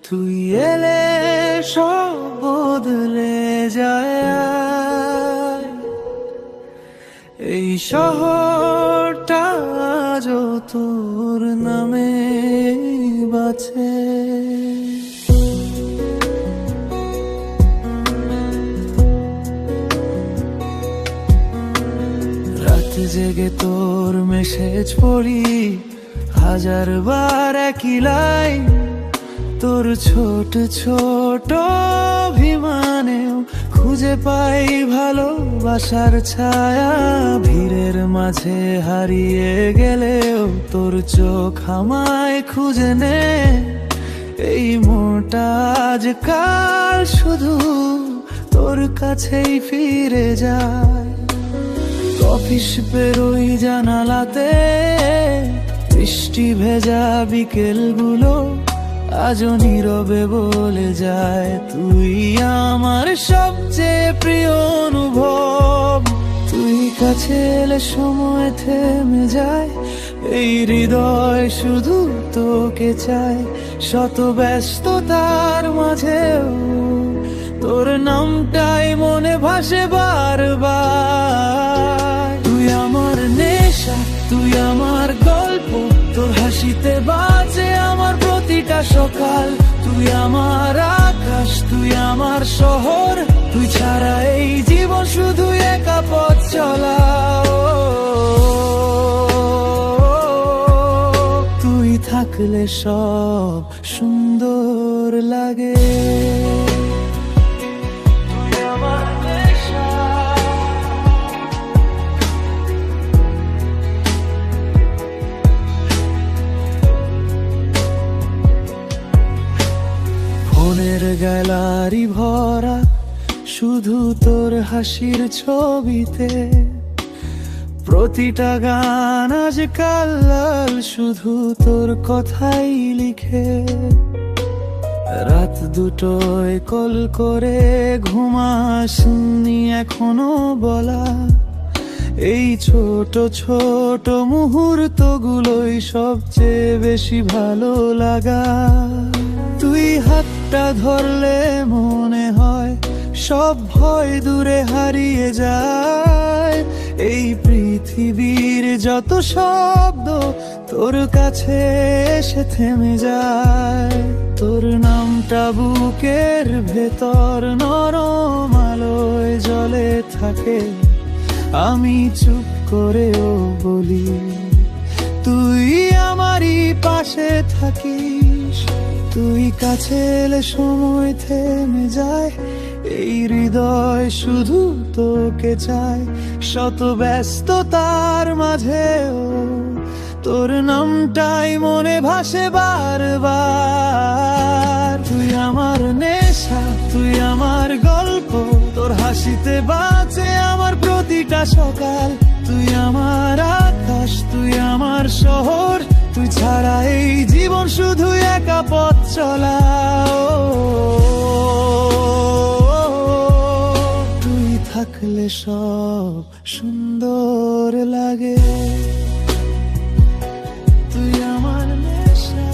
তুই এলে সব বদলে যায়, এই শহরটা আজও তোর নামে বাঁচে। রাত জেগে তোর মেসেজ পড়ি, হাজার বার একই লাইন, তোর ছোট ছোট অভিমানেও খুঁজে পাই ভালোবাসার ছায়া। ভিড়ের মাঝে হারিয়ে গেলেও তোর চোখ আমায় খুঁজে নে, এই মনটা আজকাল শুধু তোর কাছেই ফিরে যায়। অফিস বেরোই জানালাতে, বৃষ্টি ভেজা বিকেলগুলো আজও নীরবে বলে যায়, তুই আমার সবচেয়ে প্রিয় অনুভব। তুই কাছে এলে সময় থেমে যায়, এই হৃদয় শুধু তোকে চায়। শত ব্যস্ততার মাঝেও তোর নামটাই মনে ভাসে বারবার। তুই আমার নেশা, তুই আমার গল্প, তোর হাসিতে বাজে আমার প্রতিটা সকাল। তুই আমার আকাশ, তুই আমার শহর, তুই ছাড়া এই জীবন শুধু একা পথ চলা। তুই থাকলে সব সুন্দর লাগে। ফোনের গ্যালারি ভরা শুধু তোর হাসির ছবিতে, প্রতিটা গান আজকাল লাল শুধু তোর কথাই লিখে। রাত দুটোয় কল করে ঘুমাসনি এখনো বলা, এই ছোট ছোট মুহূর্তগুলোই সবচেয়ে বেশি ভালো লাগা। তুই হাতটা ধরলে মনে হয় সব ভয় দূরে হারিয়ে যায়। এই পৃথিবীর যত শব্দ তোর কাছে এসে থেমে যায়। তোর নামটা বুকের ভেতর নরম আলোয় জ্বলে থাকে, আমি চুপ করেও বলি তুই আমারই পাশে থাকিস। তুই কাছে এলে সময় থেমে যায়, এই হৃদয় শুধু তোকে চায়। শত ব্যস্ততার মাঝেও তোর নামটাই মনে ভাসে বারবার। তুই আমার নেশা, তুই আমার গল্প, তোর হাসিতে বাঁচে আমার প্রতিটা সকাল। তুই আমার আকাশ, তুই আমার শহর, তুই ছাড়া এই জীবন শুধু একা পথ চলা। তুই থাকলে সব সুন্দর লাগে। তুই আমার নেশা,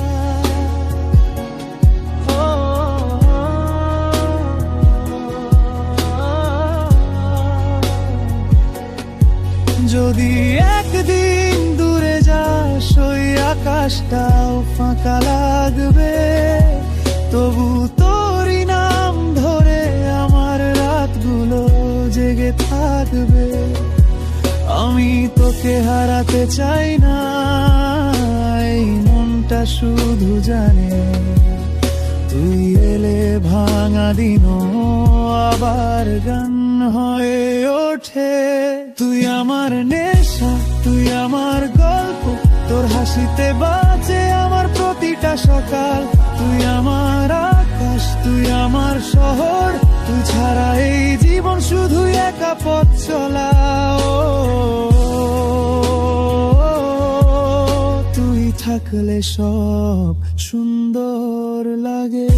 যদি একদিন দূরে যাস ওই আকাশটাও ফাঁকা লাগবে, তবু তোরই নাম ধরে আমার রাতগুলো জেগে থাকবে। আমি তোকে হারাতে চাই না, এই মনটা শুধু জানে তুই এলে ভাঙা দিনও আবার গান হয়ে ওঠে। তুই আমার নেশা, তুই আমার গল্প, তোর হাসিতে বাঁচে আমার প্রতিটা সকাল। তুই আমার আকাশ, তুই আমার শহর, তুই ছাড়া এই জীবন শুধু একা পথ চলা। তুই থাকলে সব সুন্দর লাগে।